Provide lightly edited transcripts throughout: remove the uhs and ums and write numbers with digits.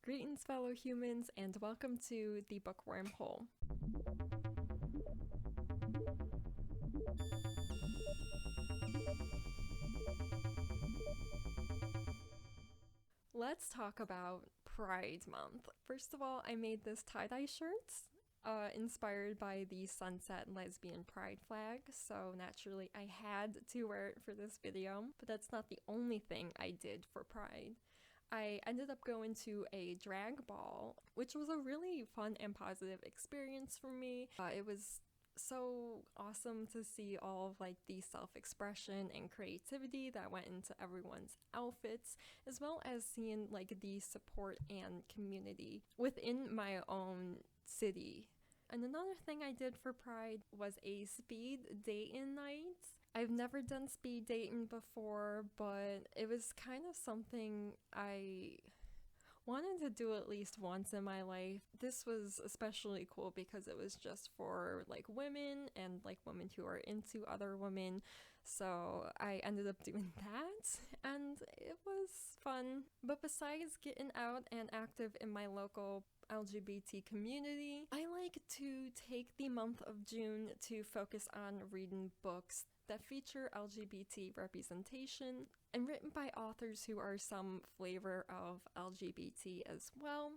Greetings, fellow humans, and welcome to the Bookworm Hole. Let's talk about Pride Month. First of all, I made this tie-dye shirt inspired by the sunset lesbian pride flag, so naturally I had to wear it for this video, but that's not the only thing I did for Pride. I ended up going to a drag ball, which was a really fun and positive experience for me. It was so awesome to see all of like the self-expression and creativity that went into everyone's outfits, as well as seeing like the support and community within my own city. And another thing I did for Pride was a speed dating night. I've never done speed dating before, but it was kind of something I wanted to do at least once in my life. This was especially cool because it was just for like women and like women who are into other women. So I ended up doing that and it was fun. But besides getting out and active in my local LGBT community, I like to take the month of June to focus on reading books that feature LGBT representation and written by authors who are some flavor of LGBT as well.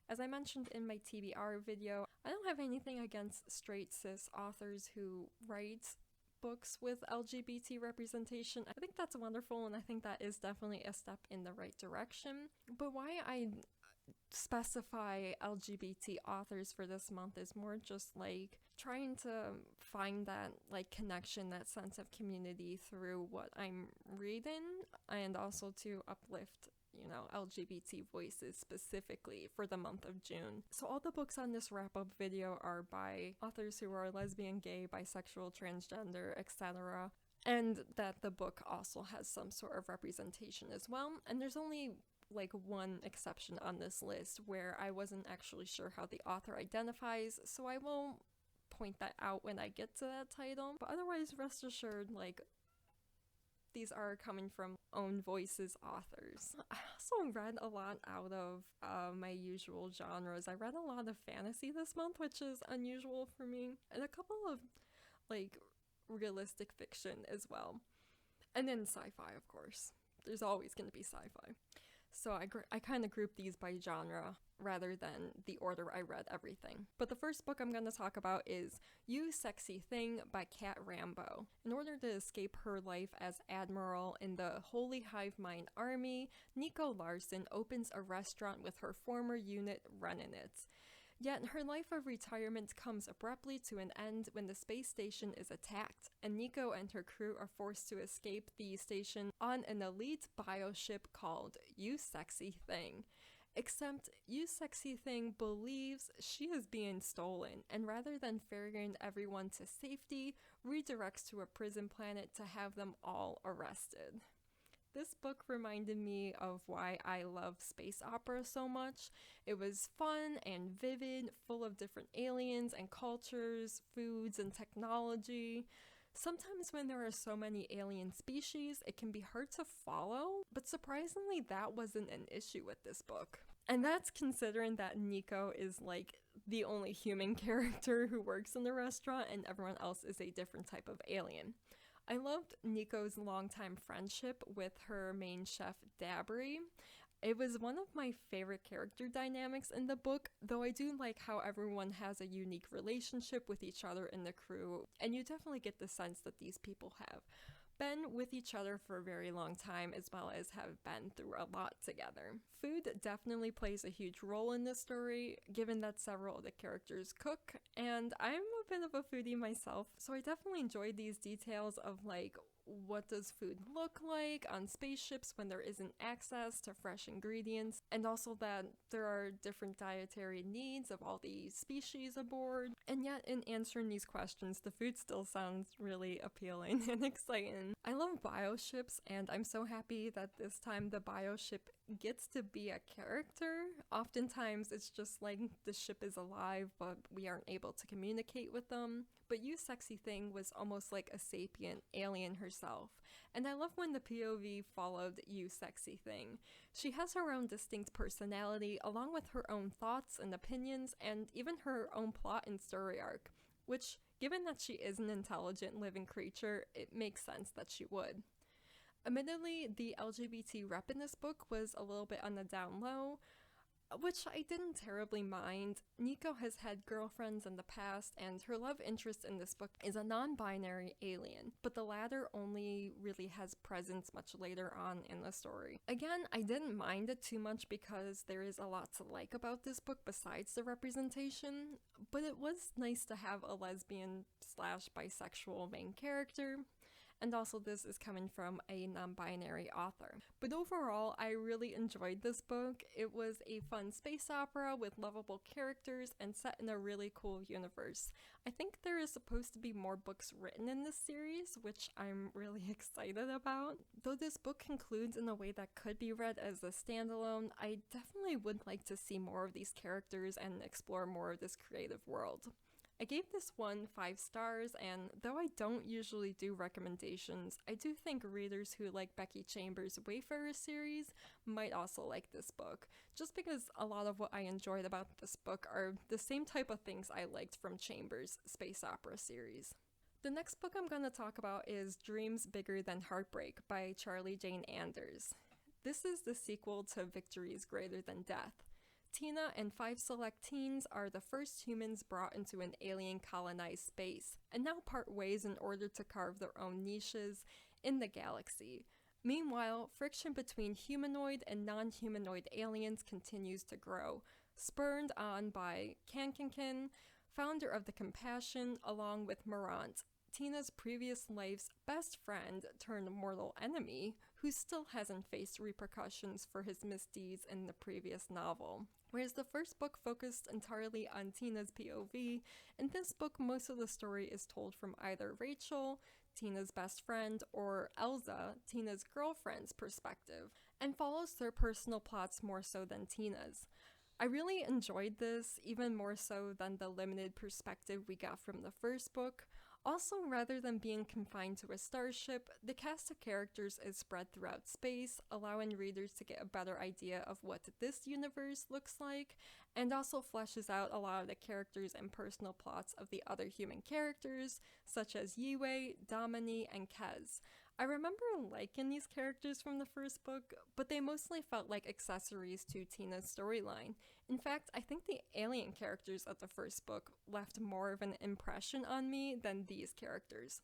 As I mentioned in my TBR video, I don't have anything against straight cis authors who write books with LGBT representation. I think that's wonderful, and I think that is definitely a step in the right direction. But why I specify LGBT authors for this month is more just like trying to find that like connection, that sense of community through what I'm reading, and also to uplift, you know, LGBT voices specifically for the month of June. So all the books on this wrap-up video are by authors who are lesbian, gay, bisexual, transgender, etc. And that the book also has some sort of representation as well. And there's only like one exception on this list where I wasn't actually sure how the author identifies, so I will point that out when I get to that title. But otherwise, rest assured, like, these are coming from own voices authors. I also read a lot out of my usual genres. I read a lot of fantasy this month, which is unusual for me, and a couple of like realistic fiction as well. And then sci-fi, of course. There's always going to be sci-fi. So I kind of group these by genre rather than the order I read everything. But the first book I'm going to talk about is You Sexy Thing by Cat Rambo. In order to escape her life as admiral in the Holy Hive Mind Army, Nico Larson opens a restaurant with her former unit running it. Yet her life of retirement comes abruptly to an end when the space station is attacked, and Nico and her crew are forced to escape the station on an elite bioship called You Sexy Thing. Except You Sexy Thing believes she is being stolen, and rather than ferrying everyone to safety, redirects to a prison planet to have them all arrested. This book reminded me of why I love space opera so much. It was fun and vivid, full of different aliens and cultures, foods and technology. Sometimes when there are so many alien species, it can be hard to follow, but surprisingly that wasn't an issue with this book. And that's considering that Nico is like the only human character who works in the restaurant and everyone else is a different type of alien. I loved Nico's longtime friendship with her main chef, Dabry. It was one of my favorite character dynamics in the book, though I do like how everyone has a unique relationship with each other in the crew, and you definitely get the sense that these people have been with each other for a very long time, as well as have been through a lot together. Food definitely plays a huge role in this story, given that several of the characters cook, and I'm a bit of a foodie myself, so I definitely enjoyed these details of like, what does food look like on spaceships when there isn't access to fresh ingredients, and also that there are different dietary needs of all the species aboard. And yet in answering these questions, the food still sounds really appealing and exciting. I love bioships, and I'm so happy that this time the bioship gets to be a character. Oftentimes it's just like the ship is alive but we aren't able to communicate with them. But You Sexy Thing was almost like a sapient alien herself, And I love when the POV followed You Sexy Thing. She has her own distinct personality, along with her own thoughts and opinions, and even her own plot and story arc, which, given that she is an intelligent living creature, it makes sense that she would. Admittedly, the LGBT rep in this book was a little bit on the down low, which I didn't terribly mind. Nico has had girlfriends in the past, and her love interest in this book is a non-binary alien, but the latter only really has presence much later on in the story. Again, I didn't mind it too much because there is a lot to like about this book besides the representation, but it was nice to have a lesbian / bisexual main character. And also this is coming from a non-binary author. But overall, I really enjoyed this book. It was a fun space opera with lovable characters and set in a really cool universe. I think there is supposed to be more books written in this series, which I'm really excited about. Though this book concludes in a way that could be read as a standalone, I definitely would like to see more of these characters and explore more of this creative world. I gave this one 5 stars, and though I don't usually do recommendations, I do think readers who like Becky Chambers' Wayfarer series might also like this book, just because a lot of what I enjoyed about this book are the same type of things I liked from Chambers' space opera series. The next book I'm going to talk about is Dreams Bigger Than Heartbreak by Charlie Jane Anders. This is the sequel to Victories Greater Than Death. Tina and 5 select teens are the first humans brought into an alien-colonized space, and now part ways in order to carve their own niches in the galaxy. Meanwhile, friction between humanoid and non-humanoid aliens continues to grow, spurred on by Kankankan, founder of the Compassion, along with Morant, Tina's previous life's best friend turned mortal enemy, who still hasn't faced repercussions for his misdeeds in the previous novel. Whereas the first book focused entirely on Tina's POV, in this book most of the story is told from either Rachel, Tina's best friend, or Elsa, Tina's girlfriend's perspective, and follows their personal plots more so than Tina's. I really enjoyed this, even more so than the limited perspective we got from the first book. Also, rather than being confined to a starship, the cast of characters is spread throughout space, allowing readers to get a better idea of what this universe looks like, and also fleshes out a lot of the characters and personal plots of the other human characters, such as Yue, Domini, and Kez. I remember liking these characters from the first book, but they mostly felt like accessories to Tina's storyline. In fact, I think the alien characters of the first book left more of an impression on me than these characters.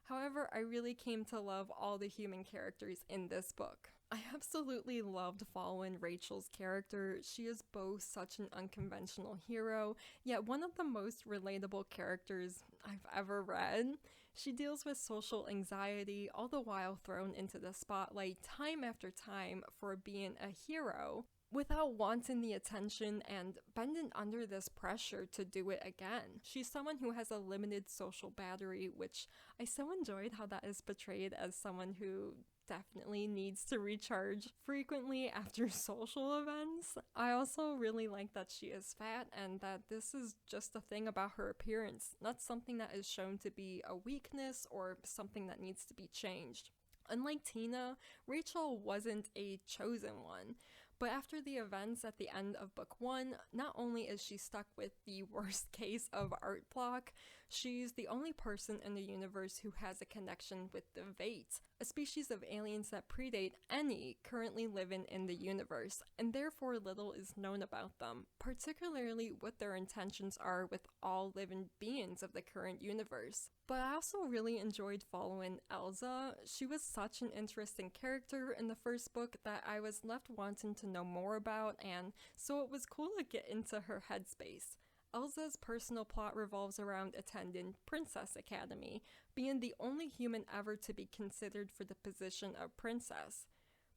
However, I really came to love all the human characters in this book. I absolutely loved following Rachel's character. She is both such an unconventional hero, yet one of the most relatable characters I've ever read. She deals with social anxiety, all the while thrown into the spotlight time after time for being a hero, without wanting the attention and bending under this pressure to do it again. She's someone who has a limited social battery, which I so enjoyed how that is portrayed as someone who definitely needs to recharge frequently after social events. I also really like that she is fat and that this is just a thing about her appearance, not something that is shown to be a weakness or something that needs to be changed. Unlike Tina, Rachel wasn't a chosen one. But after the events at the end of book 1, not only is she stuck with the worst case of art block, she's the only person in the universe who has a connection with the Vate, a species of aliens that predate any currently living in the universe, and therefore little is known about them, particularly what their intentions are with all living beings of the current universe. But I also really enjoyed following Elsa. She was such an interesting character in the first book that I was left wanting to know more about, and so it was cool to get into her headspace. Elsa's personal plot revolves around attending Princess Academy, being the only human ever to be considered for the position of princess.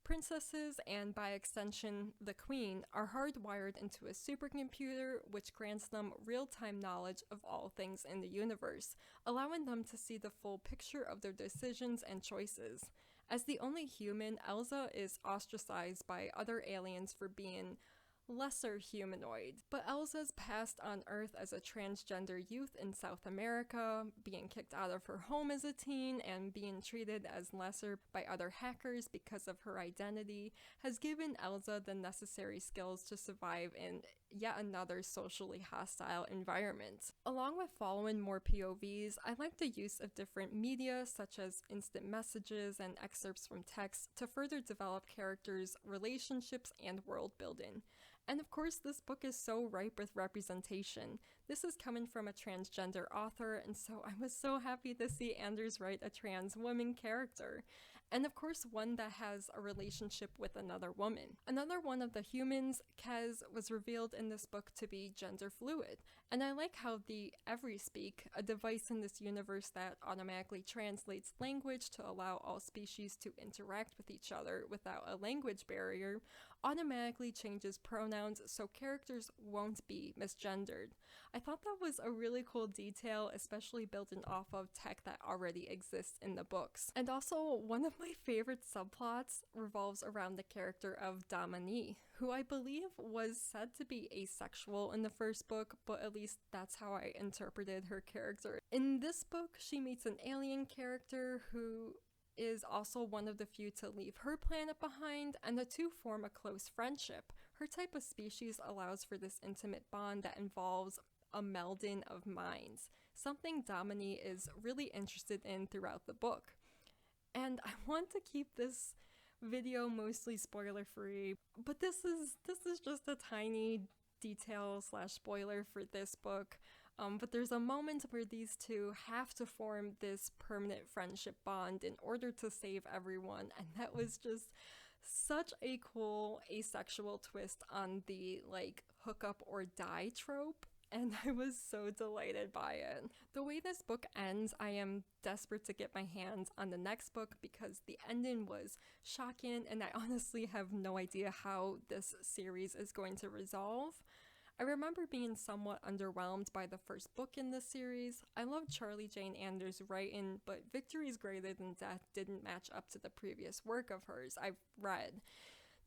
Princesses, and by extension, the Queen, are hardwired into a supercomputer which grants them real-time knowledge of all things in the universe, allowing them to see the full picture of their decisions and choices. As the only human, Elsa is ostracized by other aliens for being lesser humanoid. But Elza's past on Earth as a transgender youth in South America, being kicked out of her home as a teen, and being treated as lesser by other hackers because of her identity, has given Elza the necessary skills to survive in yet another socially hostile environment. Along with following more POVs, I like the use of different media such as instant messages and excerpts from text to further develop characters, relationships, and world building. And of course, this book is so ripe with representation. This is coming from a transgender author, and so I was so happy to see Anders write a trans woman character. And of course, one that has a relationship with another woman. Another one of the humans, Kez, was revealed in this book to be gender fluid. And I like how the EverySpeak, a device in this universe that automatically translates language to allow all species to interact with each other without a language barrier, automatically changes pronouns so characters won't be misgendered. I thought that was a really cool detail, especially building off of tech that already exists in the books. And also, one of my favorite subplots revolves around the character of Damani, who I believe was said to be asexual in the first book, but at least that's how I interpreted her character. In this book, she meets an alien character who is also one of the few to leave her planet behind, and the two form a close friendship. Her type of species allows for this intimate bond that involves a melding of minds, something Damani is really interested in throughout the book. And I want to keep this video mostly spoiler free, but this is just a tiny detail / spoiler for this book. But there's a moment where these two have to form this permanent friendship bond in order to save everyone, and that was just such a cool asexual twist on the like hook up or die trope, and I was so delighted by it. The way this book ends, I am desperate to get my hands on the next book because the ending was shocking, and I honestly have no idea how this series is going to resolve. I remember being somewhat underwhelmed by the first book in this series. I love Charlie Jane Anders' writing, but Victories Greater Than Death didn't match up to the previous work of hers I've read.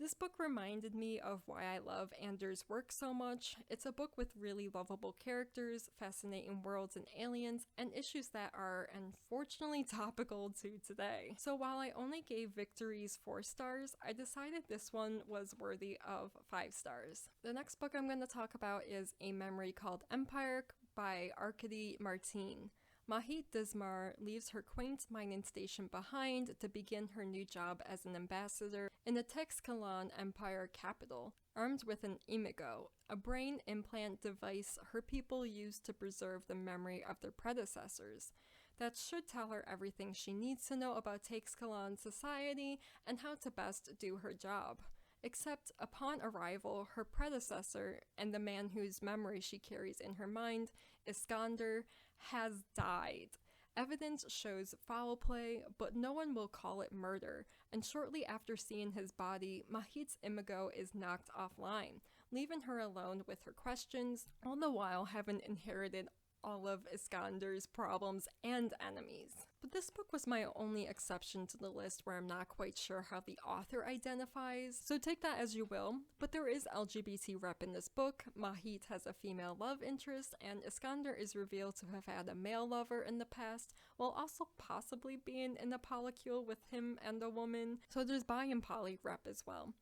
This book reminded me of why I love Anders' work so much. It's a book with really lovable characters, fascinating worlds and aliens, and issues that are unfortunately topical to today. So while I only gave Victories 4 stars, I decided this one was worthy of 5 stars. The next book I'm going to talk about is A Memory Called Empire by Arkady Martine. Mahit Dismar leaves her quaint mining station behind to begin her new job as an ambassador in the Texkalan Empire capital, armed with an Imigo, a brain implant device her people use to preserve the memory of their predecessors. That should tell her everything she needs to know about Texkalan society and how to best do her job. Except upon arrival, her predecessor, and the man whose memory she carries in her mind, Iskander, has died. Evidence shows foul play, but no one will call it murder, and shortly after seeing his body, Mahit's Imigo is knocked offline, leaving her alone with her questions, all the while having inherited all of Iskander's problems and enemies. But this book was my only exception to the list where I'm not quite sure how the author identifies, so take that as you will, but there is LGBT rep in this book. Mahit has a female love interest, and Iskander is revealed to have had a male lover in the past, while also possibly being in a polycule with him and a woman, so there's bi and poly rep as well.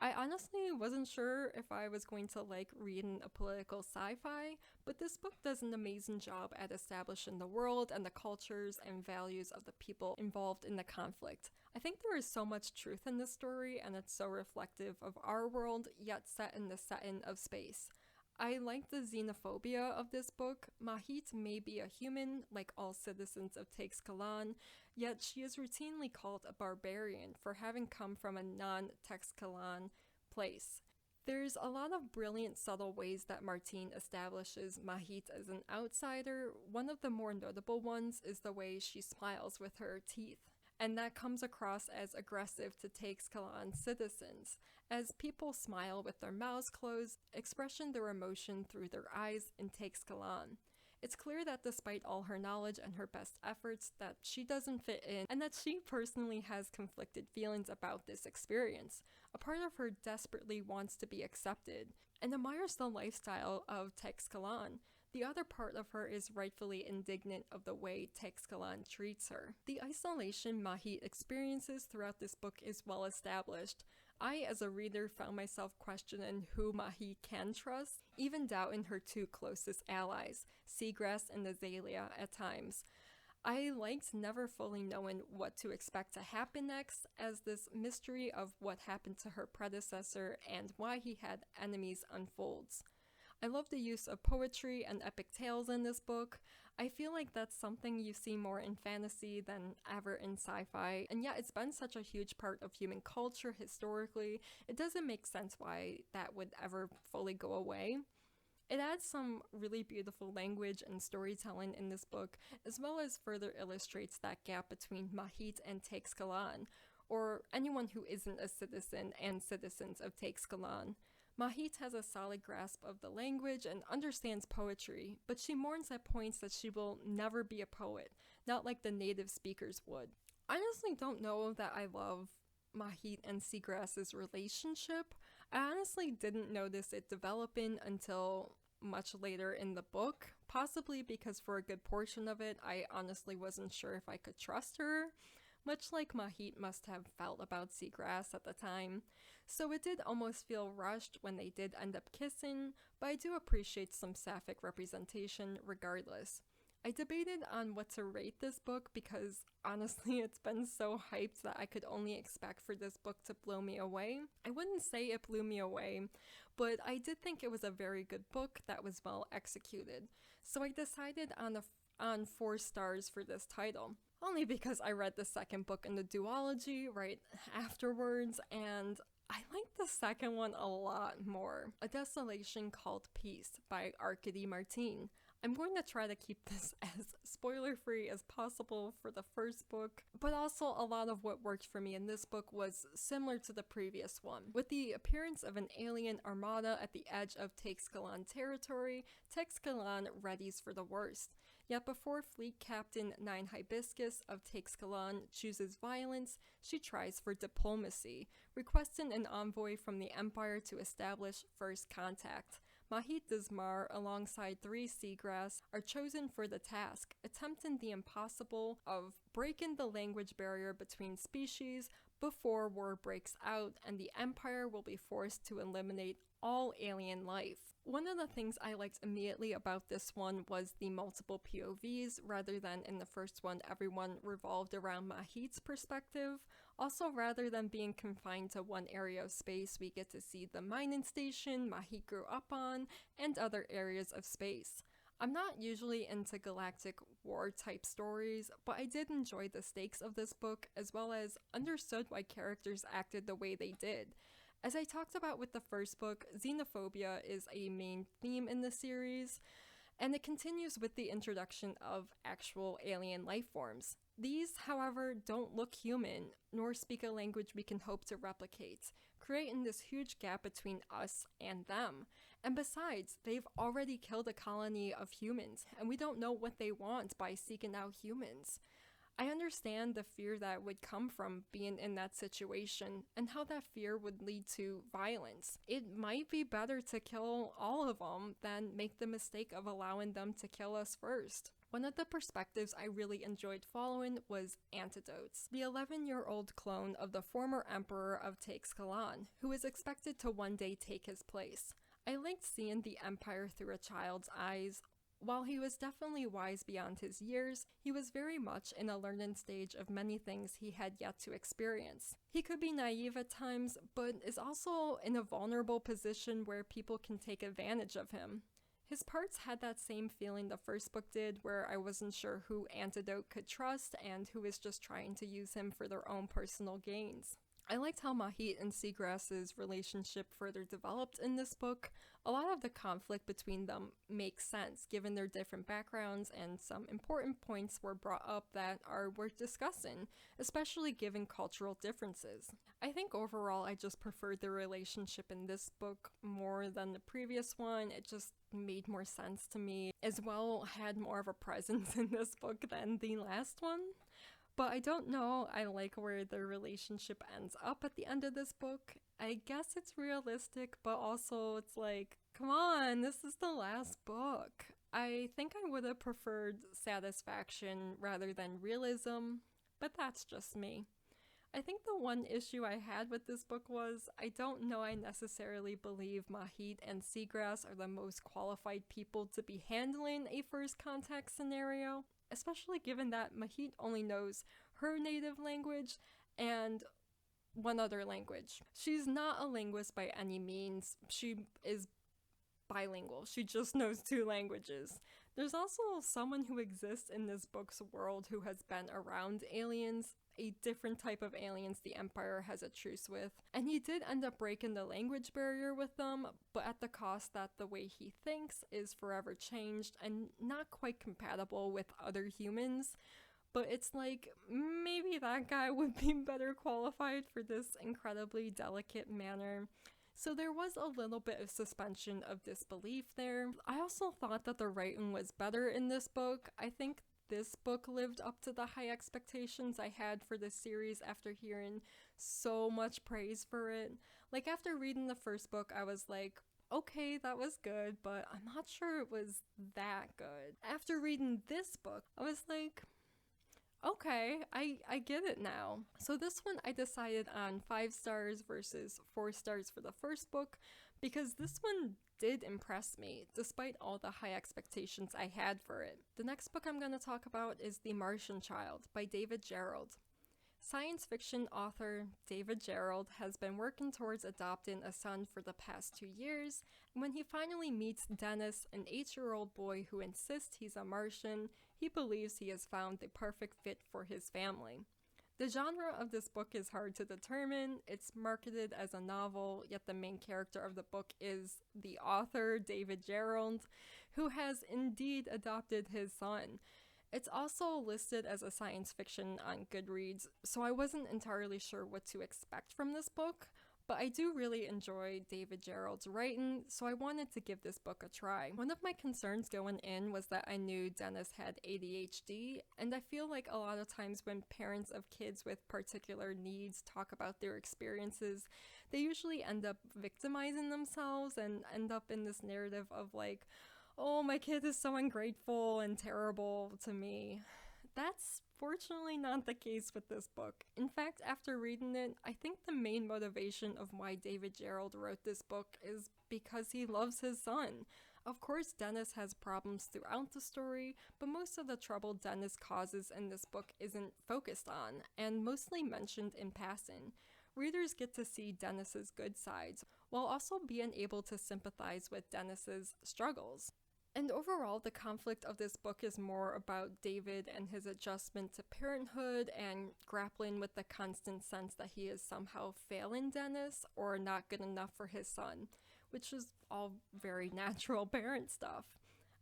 I honestly wasn't sure if I was going to like reading a political sci-fi, but this book does an amazing job at establishing the world and the cultures and values of the people involved in the conflict. I think there is so much truth in this story, and it's so reflective of our world, yet set in the setting of space. I like the xenophobia of this book. Mahit may be a human, like all citizens of Texkalan, yet she is routinely called a barbarian for having come from a non-Texkalan place. There's a lot of brilliant, subtle ways that Martine establishes Mahit as an outsider. One of the more notable ones is the way she smiles with her teeth, and that comes across as aggressive to Texkalan citizens, as people smile with their mouths closed, expressing their emotion through their eyes in Texkalan. It's clear that despite all her knowledge and her best efforts, that she doesn't fit in, and that she personally has conflicted feelings about this experience. A part of her desperately wants to be accepted, and admires the lifestyle of Teixcalaan. The other part of her is rightfully indignant of the way Teixcalaan treats her. The isolation Mahit experiences throughout this book is well established. I, as a reader, found myself questioning who Mahit can trust, even doubting her two closest allies, Seagrass and Azalea, at times. I liked never fully knowing what to expect to happen next, as this mystery of what happened to her predecessor and why he had enemies unfolds. I love the use of poetry and epic tales in this book. I feel like that's something you see more in fantasy than ever in sci-fi, and yet it's been such a huge part of human culture historically, it doesn't make sense why that would ever fully go away. It adds some really beautiful language and storytelling in this book, as well as further illustrates that gap between Mahit and Teixcalaan, or anyone who isn't a citizen and citizens of Teixcalaan. Mahit has a solid grasp of the language and understands poetry, but she mourns at points that she will never be a poet, not like the native speakers would. I honestly don't know that I love Mahit and Seagrass's relationship. I honestly didn't notice it developing until much later in the book, possibly because for a good portion of it, I honestly wasn't sure if I could trust her, much like Mahit must have felt about Seagrass at the time. So it did almost feel rushed when they did end up kissing, but I do appreciate some sapphic representation regardless. I debated on what to rate this book because honestly it's been so hyped that I could only expect for this book to blow me away. I wouldn't say it blew me away, but I did think it was a very good book that was well executed. So I decided on 4 stars for this title. Only because I read the second book in the duology right afterwards, and I like the second one a lot more. A Desolation Called Peace by Arkady Martine. I'm going to try to keep this as spoiler-free as possible for the first book, but also a lot of what worked for me in this book was similar to the previous one. With the appearance of an alien armada at the edge of Teixcalaan territory, Teixcalaan readies for the worst. Yet before Fleet Captain Nine Hibiscus of Teixcalaan chooses violence, she tries for diplomacy, requesting an envoy from the Empire to establish first contact. Mahit Dismar, alongside 3 Seagrass, are chosen for the task, attempting the impossible of breaking the language barrier between species before war breaks out and the Empire will be forced to eliminate all alien life. One of the things I liked immediately about this one was the multiple POVs, rather than in the first one everyone revolved around Mahit's perspective. Also, rather than being confined to one area of space, we get to see the mining station Mahit grew up on and other areas of space. I'm not usually into galactic war type stories, but I did enjoy the stakes of this book as well as understood why characters acted the way they did. As I talked about with the first book, xenophobia is a main theme in the series, and it continues with the introduction of actual alien life forms. These, however, don't look human, nor speak a language we can hope to replicate, creating this huge gap between us and them. And besides, they've already killed a colony of humans, and we don't know what they want by seeking out humans. I understand the fear that would come from being in that situation, and how that fear would lead to violence. It might be better to kill all of them than make the mistake of allowing them to kill us first. One of the perspectives I really enjoyed following was Antidotes, the 11-year-old clone of the former emperor of Teixcalaan, who is expected to one day take his place. I liked seeing the Empire through a child's eyes. While he was definitely wise beyond his years, he was very much in a learning stage of many things he had yet to experience. He could be naive at times, but is also in a vulnerable position where people can take advantage of him. His parts had that same feeling the first book did, where I wasn't sure who Antidote could trust and who was just trying to use him for their own personal gains. I liked how Mahit and Seagrass's relationship further developed in this book. A lot of the conflict between them makes sense given their different backgrounds, and some important points were brought up that are worth discussing, especially given cultural differences. I think overall I just preferred the relationship in this book more than the previous one. It just made more sense to me, as well had more of a presence in this book than the last one. But I don't know, I like where their relationship ends up at the end of this book. I guess it's realistic, but also it's like, come on, this is the last book. I think I would have preferred satisfaction rather than realism, but that's just me. I think the one issue I had with this book was, I don't know I necessarily believe Mahit and Seagrass are the most qualified people to be handling a first contact scenario, especially given that Mahit only knows her native language and one other language. She's not a linguist by any means. She is bilingual. She just knows 2 languages. There's also someone who exists in this book's world who has been around aliens, a different type of aliens the Empire has a truce with, and he did end up breaking the language barrier with them, but at the cost that the way he thinks is forever changed and not quite compatible with other humans. But it's like, maybe that guy would be better qualified for this incredibly delicate manner. So there was a little bit of suspension of disbelief there. I also thought that the writing was better in this book. I think this book lived up to the high expectations I had for this series after hearing so much praise for it. Like, after reading the first book, I was like, okay, that was good, but I'm not sure it was that good. After reading this book, I was like, okay, I get it now. So this one I decided on 5 stars versus 4 stars for the first book, because this one did impress me, despite all the high expectations I had for it. The next book I'm going to talk about is The Martian Child by David Gerrold. Science fiction author David Gerrold has been working towards adopting a son for the past 2 years, and when he finally meets Dennis, an 8-year-old boy who insists he's a Martian, he believes he has found the perfect fit for his family. The genre of this book is hard to determine. It's marketed as a novel, yet the main character of the book is the author, David Gerrold, who has indeed adopted his son. It's also listed as a science fiction on Goodreads, so I wasn't entirely sure what to expect from this book, but I do really enjoy David Gerrold's writing, so I wanted to give this book a try. One of my concerns going in was that I knew Dennis had ADHD, and I feel like a lot of times when parents of kids with particular needs talk about their experiences, they usually end up victimizing themselves and end up in this narrative of like, oh, my kid is so ungrateful and terrible to me. That's fortunately not the case with this book. In fact, after reading it, I think the main motivation of why David Gerrold wrote this book is because he loves his son. Of course, Dennis has problems throughout the story, but most of the trouble Dennis causes in this book isn't focused on, and mostly mentioned in passing. Readers get to see Dennis's good sides, while also being able to sympathize with Dennis's struggles. And overall, the conflict of this book is more about David and his adjustment to parenthood and grappling with the constant sense that he is somehow failing Dennis or not good enough for his son, which is all very natural parent stuff.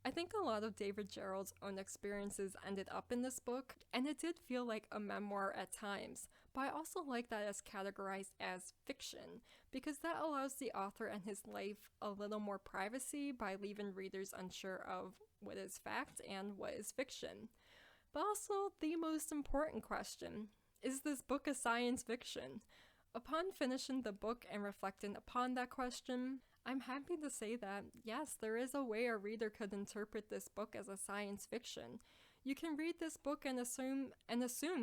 I think a lot of David Gerrold's own experiences ended up in this book, and it did feel like a memoir at times, but I also like that it's categorized as fiction, because that allows the author and his life a little more privacy by leaving readers unsure of what is fact and what is fiction. But also, the most important question, is this book a science fiction? Upon finishing the book and reflecting upon that question, I'm happy to say that, yes, there is a way a reader could interpret this book as a science fiction. You can read this book and assume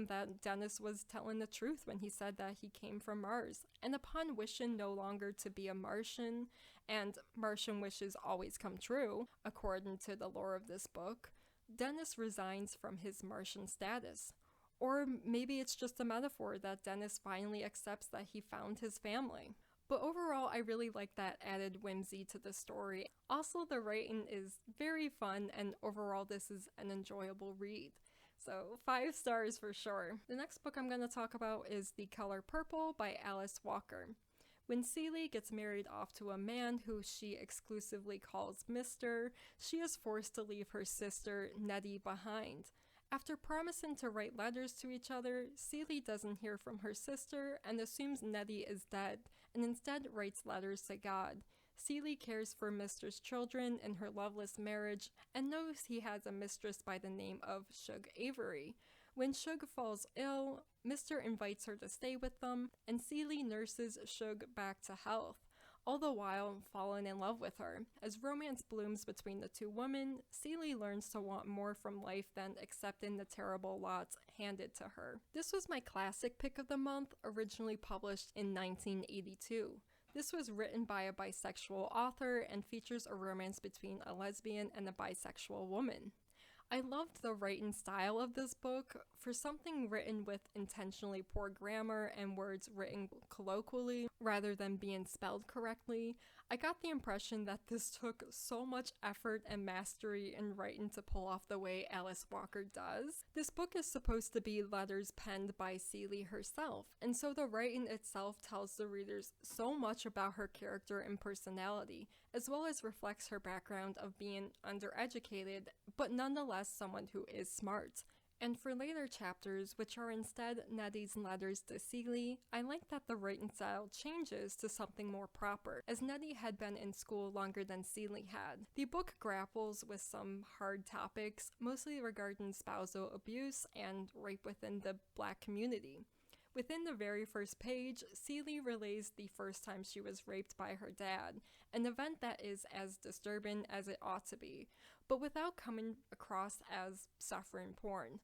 that Dennis was telling the truth when he said that he came from Mars, and upon wishing no longer to be a Martian, and Martian wishes always come true, according to the lore of this book, Dennis resigns from his Martian status. Or maybe it's just a metaphor that Dennis finally accepts that he found his family. But overall, I really like that added whimsy to the story. Also, the writing is very fun, and overall this is an enjoyable read. So 5 stars for sure. The next book I'm going to talk about is The Color Purple by Alice Walker. When Celie gets married off to a man who she exclusively calls Mr., she is forced to leave her sister, Nettie, behind. After promising to write letters to each other, Celie doesn't hear from her sister and assumes Nettie is dead, and instead writes letters to God. Celie cares for Mr.'s children in her loveless marriage and knows he has a mistress by the name of Shug Avery. When Shug falls ill, Mr. invites her to stay with them, and Celie nurses Shug back to health, all the while falling in love with her. As romance blooms between the two women, Celie learns to want more from life than accepting the terrible lot handed to her. This was my classic pick of the month, originally published in 1982. This was written by a bisexual author and features a romance between a lesbian and a bisexual woman. I loved the writing style of this book. For something written with intentionally poor grammar and words written colloquially rather than being spelled correctly, I got the impression that this took so much effort and mastery in writing to pull off the way Alice Walker does. This book is supposed to be letters penned by Celie herself, and so the writing itself tells the readers so much about her character and personality, as well as reflects her background of being undereducated, but nonetheless someone who is smart. And for later chapters, which are instead Nettie's letters to Celie, I like that the writing style changes to something more proper, as Nettie had been in school longer than Celie had. The book grapples with some hard topics, mostly regarding spousal abuse and rape within the Black community. Within the very first page, Celie relays the first time she was raped by her dad, an event that is as disturbing as it ought to be, but without coming across as suffering porn.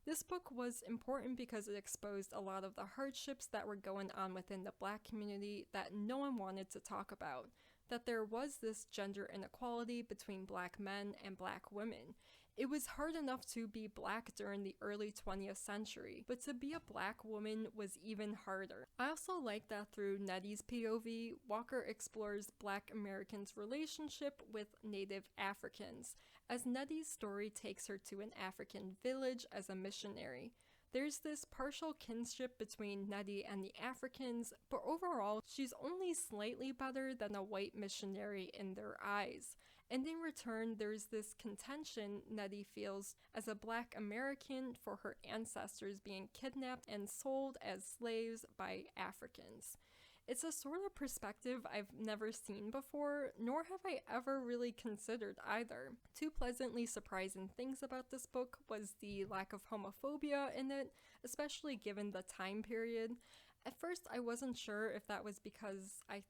This book was important because it exposed a lot of the hardships that were going on within the Black community that no one wanted to talk about, that there was this gender inequality between Black men and Black women. It was hard enough to be Black during the early 20th century, but to be a Black woman was even harder. I also like that through Nettie's POV, Walker explores Black Americans' relationship with Native Africans, as Nettie's story takes her to an African village as a missionary. There's this partial kinship between Nettie and the Africans, but overall, she's only slightly better than a white missionary in their eyes. And in return, there's this contention Nettie feels as a Black American for her ancestors being kidnapped and sold as slaves by Africans. It's a sort of perspective I've never seen before, nor have I ever really considered either. Two pleasantly surprising things about this book was the lack of homophobia in it, especially given the time period. At first, I wasn't sure if that was because I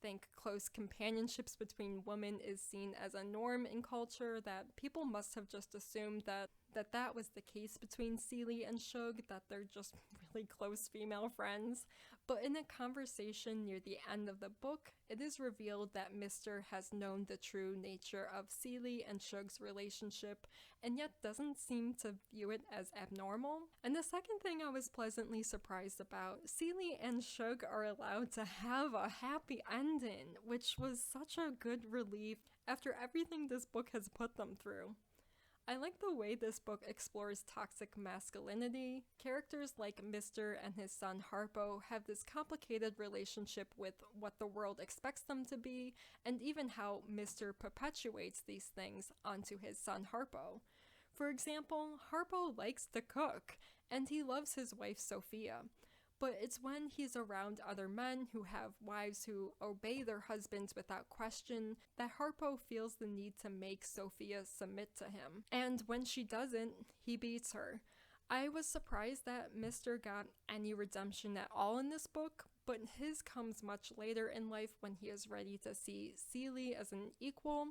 think close companionships between women is seen as a norm in culture, that people must have just assumed that was the case between Celie and Shug, that they're just really close female friends. But in a conversation near the end of the book, it is revealed that Mr. has known the true nature of Celie and Shug's relationship, and yet doesn't seem to view it as abnormal. And the second thing I was pleasantly surprised about, Celie and Shug are allowed to have a happy ending, which was such a good relief after everything this book has put them through. I like the way this book explores toxic masculinity. Characters like Mr. and his son Harpo have this complicated relationship with what the world expects them to be, and even how Mr. perpetuates these things onto his son Harpo. For example, Harpo likes to cook, and he loves his wife Sophia. But it's when he's around other men who have wives who obey their husbands without question that Harpo feels the need to make Sophia submit to him. And when she doesn't, he beats her. I was surprised that Mr. got any redemption at all in this book, but his comes much later in life when he is ready to see Celie as an equal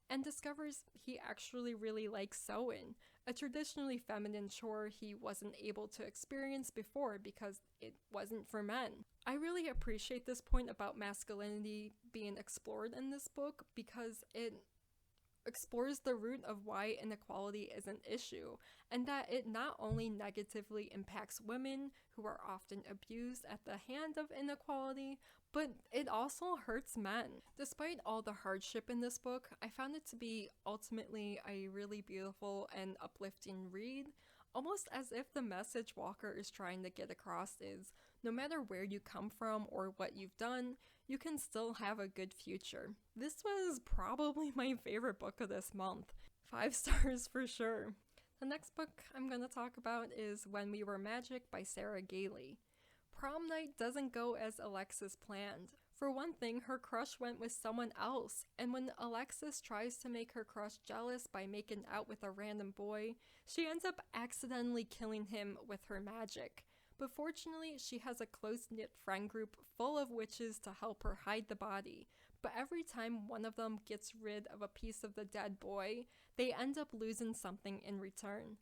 and discovers he actually really likes sewing, a traditionally feminine chore he wasn't able to experience before because it wasn't for men. I really appreciate this point about masculinity being explored in this book because it explores the root of why inequality is an issue, and that it not only negatively impacts women who are often abused at the hand of inequality, but it also hurts men. Despite all the hardship in this book, I found it to be ultimately a really beautiful and uplifting read. almost as if the message Walker is trying to get across is, no matter where you come from or what you've done, you can still have a good future. This was probably my favorite book of this month. 5 stars for sure. The next book I'm going to talk about is When We Were Magic by Sarah Gailey. Prom night doesn't go as Alexis planned. For one thing, her crush went with someone else, and when Alexis tries to make her crush jealous by making out with a random boy, she ends up accidentally killing him with her magic. But fortunately, she has a close-knit friend group full of witches to help her hide the body. But every time one of them gets rid of a piece of the dead boy, they end up losing something in return.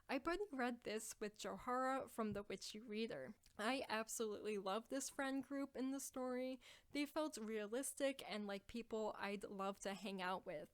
I buddy read this with Joharra from The Witchy Reader. I absolutely love this friend group in the story. They felt realistic and like people I'd love to hang out with.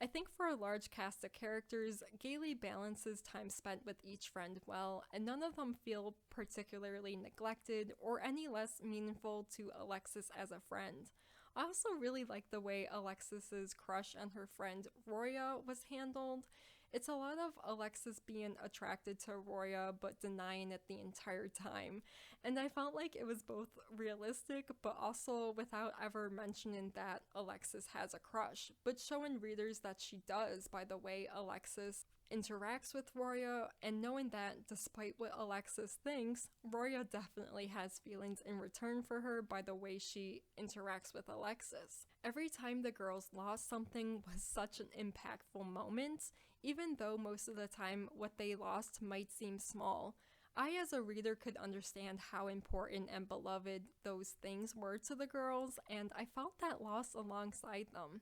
I think for a large cast of characters, Gailey balances time spent with each friend well, and none of them feel particularly neglected or any less meaningful to Alexis as a friend. I also really like the way Alexis's crush on her friend Roya was handled. It's a lot of Alexis being attracted to Roya but denying it the entire time, and I felt like it was both realistic but also without ever mentioning that Alexis has a crush, but showing readers that she does by the way Alexis interacts with Roya, and knowing that despite what Alexis thinks, Roya definitely has feelings in return for her by the way she interacts with Alexis. Every time the girls lost something was such an impactful moment, even though most of the time what they lost might seem small. I as a reader could understand how important and beloved those things were to the girls, and I felt that loss alongside them.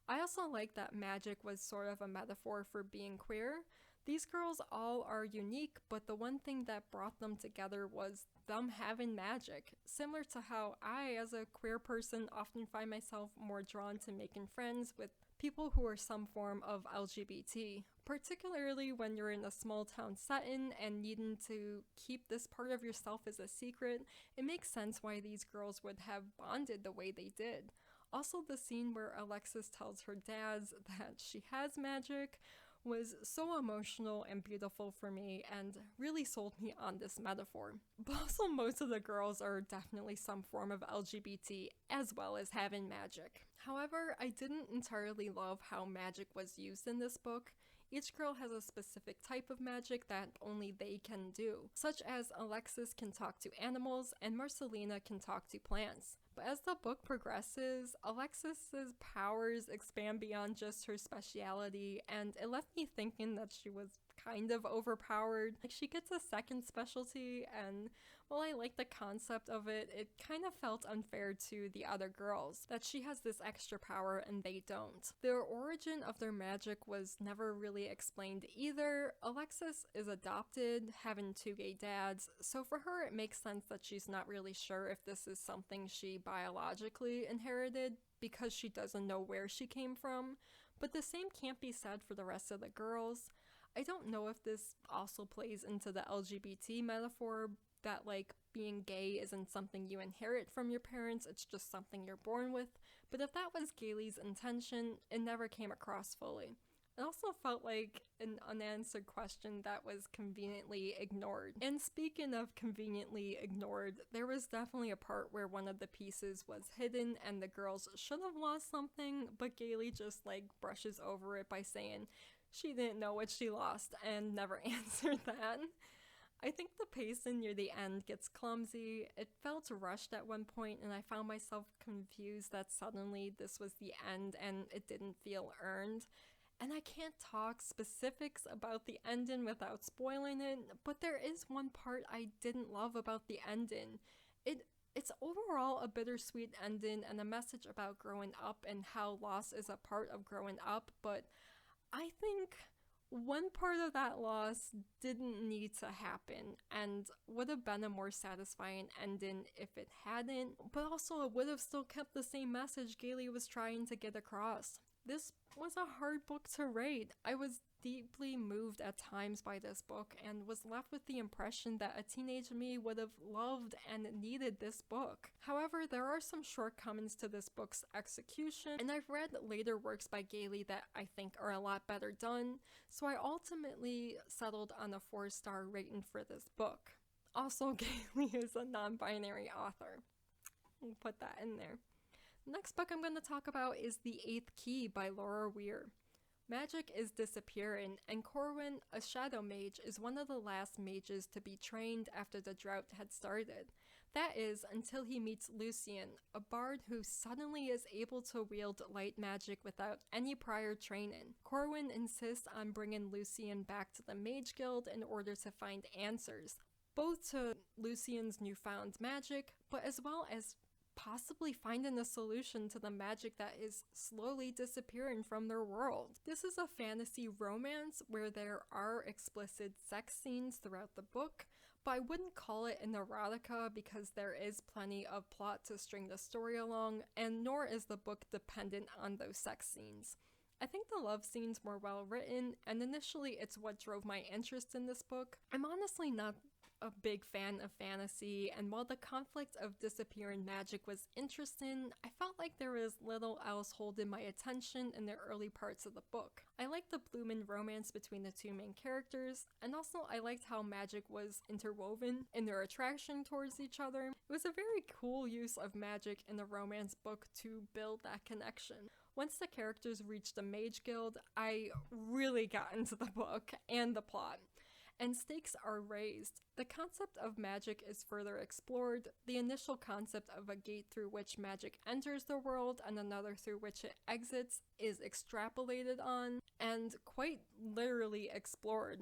I also like that magic was sort of a metaphor for being queer. These girls all are unique, but the one thing that brought them together was them having magic. Similar to how I, as a queer person, often find myself more drawn to making friends with people who are some form of LGBT, particularly when you're in a small town setting and needing to keep this part of yourself as a secret. It makes sense why these girls would have bonded the way they did. Also, the scene where Alexis tells her dads that she has magic was so emotional and beautiful for me and really sold me on this metaphor. But also, most of the girls are definitely some form of LGBT as well as having magic. However, I didn't entirely love how magic was used in this book. Each girl has a specific type of magic that only they can do, such as Alexis can talk to animals and Marcelina can talk to plants. But as the book progresses, Alexis's powers expand beyond just her speciality, and it left me thinking that she was kind of overpowered. Like, she gets a second specialty, and while I like the concept of it, it kind of felt unfair to the other girls, that she has this extra power and they don't. The origin of their magic was never really explained either. Alexis is adopted, having 2 gay dads, so for her it makes sense that she's not really sure if this is something she biologically inherited, because she doesn't know where she came from, but the same can't be said for the rest of the girls. I don't know if this also plays into the LGBT metaphor, that like being gay isn't something you inherit from your parents, it's just something you're born with, but if that was Gailey's intention, it never came across fully. It also felt like an unanswered question that was conveniently ignored. And speaking of conveniently ignored, there was definitely a part where one of the pieces was hidden and the girls should have lost something, but Gailey just like brushes over it by saying she didn't know what she lost and never answered that. I think the pacing near the end gets clumsy. It felt rushed at one point, and I found myself confused that suddenly this was the end and it didn't feel earned. And I can't talk specifics about the ending without spoiling it, but there is one part I didn't love about the ending. It's overall a bittersweet ending and a message about growing up and how loss is a part of growing up, but I think one part of that loss didn't need to happen and would have been a more satisfying ending if it hadn't, but also it would have still kept the same message Gailey was trying to get across. This was a hard book to rate. I was deeply moved at times by this book and was left with the impression that a teenage me would have loved and needed this book. However, there are some shortcomings to this book's execution, and I've read later works by Gailey that I think are a lot better done, so I ultimately settled on a 4-star rating for this book. Also, Gailey is a non-binary author. We'll put that in there. The next book I'm going to talk about is The Eighth Key by Weyr. Magic is disappearing, and Corwin, a shadow mage, is one of the last mages to be trained after the drought had started. That is, until he meets Lucien, a bard who suddenly is able to wield light magic without any prior training. Corwin insists on bringing Lucien back to the Mage Guild in order to find answers, both to Lucien's newfound magic, but as well as possibly finding a solution to the magic that is slowly disappearing from their world. This is a fantasy romance where there are explicit sex scenes throughout the book, but I wouldn't call it an erotica because there is plenty of plot to string the story along, and nor is the book dependent on those sex scenes. I think the love scenes were well written, and initially it's what drove my interest in this book. I'm honestly not a big fan of fantasy, and while the conflict of disappearing magic was interesting, I felt like there was little else holding my attention in the early parts of the book. I liked the blooming romance between the two main characters, and also I liked how magic was interwoven in their attraction towards each other. It was a very cool use of magic in a romance book to build that connection. Once the characters reached the Mage Guild, I really got into the book and the plot, and stakes are raised. The concept of magic is further explored. The initial concept of a gate through which magic enters the world and another through which it exits is extrapolated on and quite literally explored.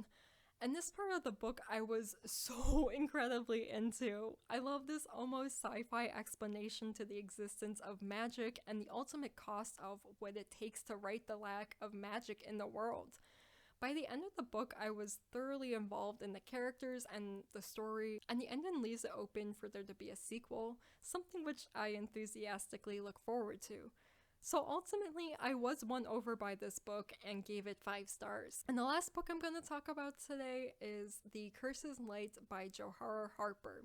And this part of the book I was so incredibly into. I love this almost sci-fi explanation to the existence of magic and the ultimate cost of what it takes to right the lack of magic in the world. By the end of the book, I was thoroughly involved in the characters and the story, and the ending leaves it open for there to be a sequel, something which I enthusiastically look forward to. So ultimately, I was won over by this book and gave it 5 stars. And the last book I'm going to talk about today is The Curse's Light by Joharra Harper.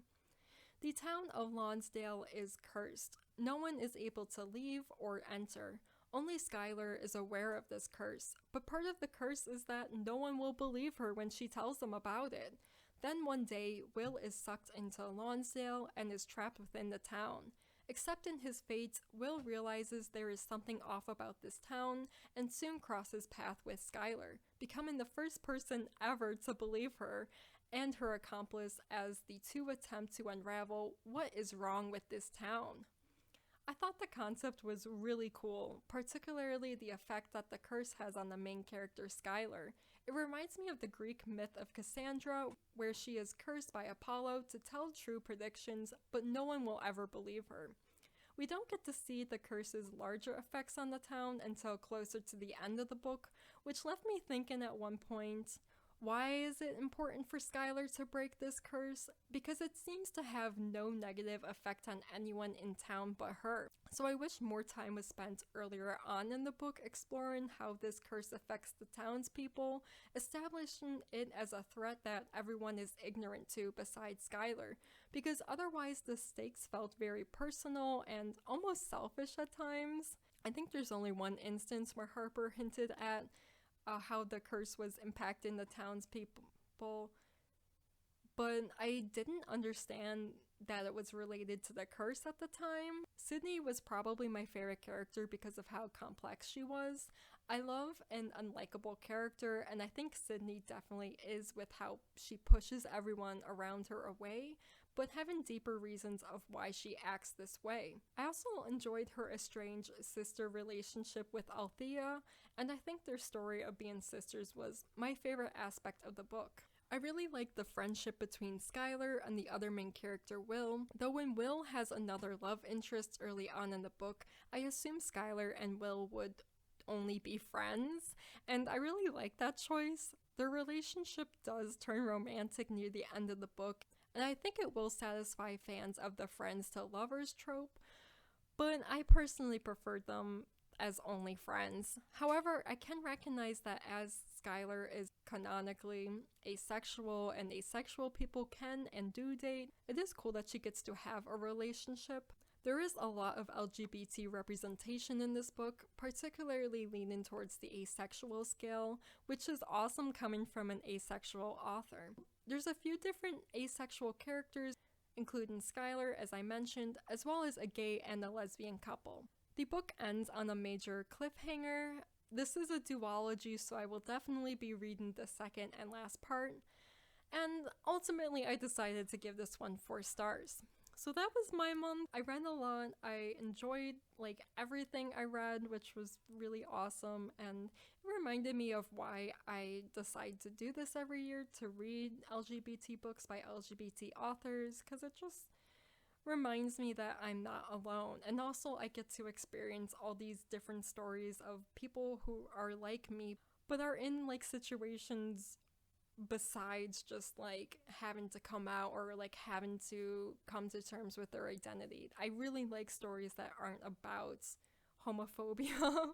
The town of Lonsdale is cursed. No one is able to leave or enter. Only Skylar is aware of this curse, but part of the curse is that no one will believe her when she tells them about it. Then one day, Will is sucked into Lonsdale and is trapped within the town. Accepting his fate, Will realizes there is something off about this town and soon crosses path with Skylar, becoming the first person ever to believe her and her accomplice as the two attempt to unravel what is wrong with this town. I thought the concept was really cool, particularly the effect that the curse has on the main character Skylar. It reminds me of the Greek myth of Cassandra, where she is cursed by Apollo to tell true predictions, but no one will ever believe her. We don't get to see the curse's larger effects on the town until closer to the end of the book, which left me thinking at one point, why is it important for Skylar to break this curse? Because it seems to have no negative effect on anyone in town but her. So I wish more time was spent earlier on in the book exploring how this curse affects the townspeople, establishing it as a threat that everyone is ignorant to besides Skylar, because otherwise the stakes felt very personal and almost selfish at times. I think there's only one instance where Harper hinted at how the curse was impacting the townspeople, but I didn't understand that it was related to the curse at the time. Sydney was probably my favorite character because of how complex she was. I love an unlikable character, and I think Sydney definitely is with how she pushes everyone around her away, but having deeper reasons of why she acts this way. I also enjoyed her estranged sister relationship with Althea, and I think their story of being sisters was my favorite aspect of the book. I really like the friendship between Skylar and the other main character Will, though when Will has another love interest early on in the book, I assume Skylar and Will would only be friends, and I really like that choice. Their relationship does turn romantic near the end of the book, and I think it will satisfy fans of the friends to lovers trope, but I personally preferred them as only friends. However, I can recognize that as Skylar is canonically asexual and asexual people can and do date, it is cool that she gets to have a relationship. There is a lot of LGBT representation in this book, particularly leaning towards the asexual scale, which is awesome coming from an asexual author. There's a few different asexual characters, including Skylar, as I mentioned, as well as a gay and a lesbian couple. The book ends on a major cliffhanger. This is a duology, so I will definitely be reading the second and last part. And ultimately, I decided to give this one 4 stars. So that was my month. I read a lot. I enjoyed everything I read, which was really awesome, and it reminded me of why I decide to do this every year, to read LGBT books by LGBT authors, because it just reminds me that I'm not alone. And also I get to experience all these different stories of people who are like me, but are in situations besides just having to come out or having to come to terms with their identity. I really like stories that aren't about homophobia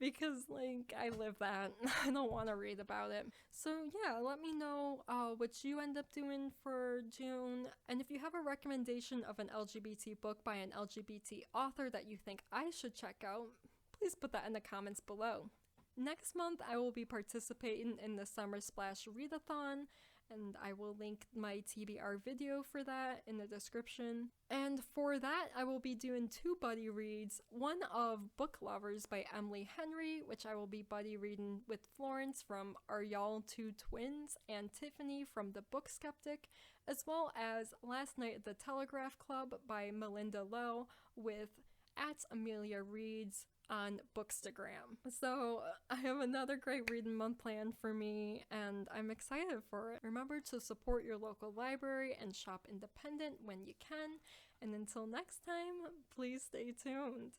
because I live that. I don't want to read about it. So yeah, let me know what you end up doing for June, and if you have a recommendation of an LGBT book by an LGBT author that you think I should check out, please put that in the comments below. Next month, I will be participating in the Summer Splash Readathon, and I will link my TBR video for that in the description. And for that, I will be doing 2 buddy reads, one of Book Lovers by Emily Henry, which I will be buddy reading with Florence from Are Y'all Two Twins, and Tiffany from The Book Skeptic, as well as Last Night at the Telegraph Club by Melinda Lowe with @Amelia Reads on Bookstagram. So I have another great reading month planned for me, and I'm excited for it. Remember to support your local library and shop independent when you can. And until next time, please stay tuned.